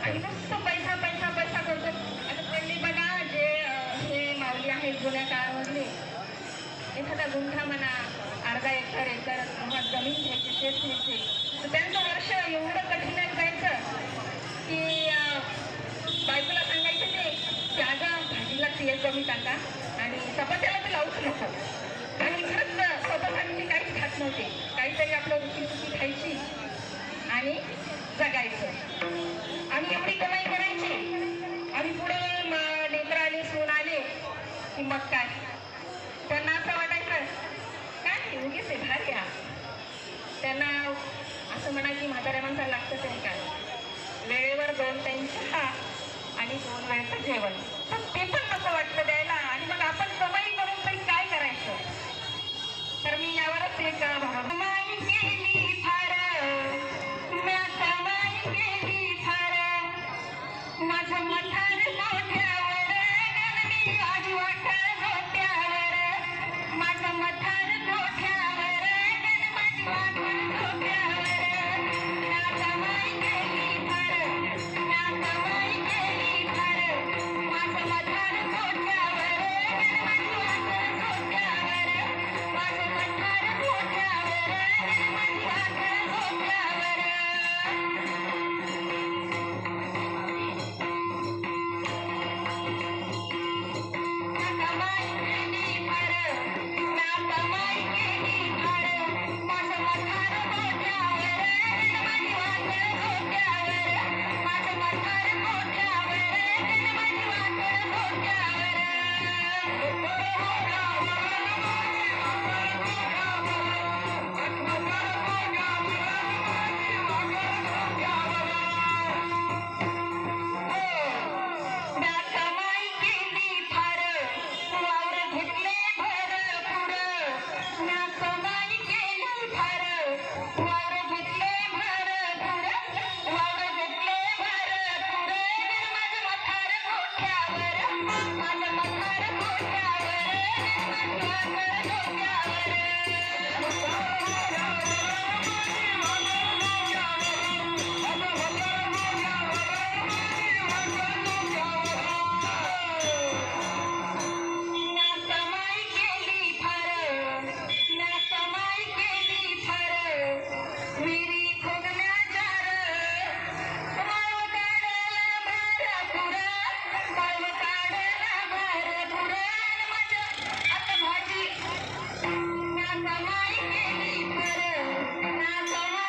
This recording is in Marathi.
आणि नुसतं पैसा पैसा पैसा करतो. आता पहिली बघा जे हे माऊली आहेत जुन्या काळामधले, एखादा गुंठा म्हणा, अर्धा एकर किंवा जमीन घ्यायची, शेत घ्यायचे, तर त्यांचं वर्ष एवढं कठीण जायचं की बायकोला सांगायचे ते की अगं भाजीला तेल कमी टाका आणि चपात्याला ते लावूच नको. आणि खरंच स्वतःसाठी काहीच खात नव्हते, काहीतरी आपलं रुची सुकी खायची आणि जगायचं. आणि एवढी कमाई करायची आणि पुढे लेकर आले, सून आले की मग काय त्यांना असं वाटायचं काय उगीच आहे भारी हा. त्यांना असं म्हणा की म्हाताऱ्या माणसाला लागतं तरी काय, वेळेवर 2 टाइम चहा आणि 2 वेळचं जेवण, पण ते पण नको वाटतं द्यायला. आणि मग आपण कमाई करून तरी काय करायचं. तर मी यावरच एक कमाई केली फार, कमाई केली फार, माझं मठार मोठ्यावर मी आधी वाटत होत्यावर, माझं मठार मोठ्यावर माझी वाटत होत्यावर. कमाई केली फार, कमाई केली फार, माझं मठार मोठ्यावर माझी वाटत होत्यावर, माझं मठार मोठ्यावर माझी वाटत होत्यावर. We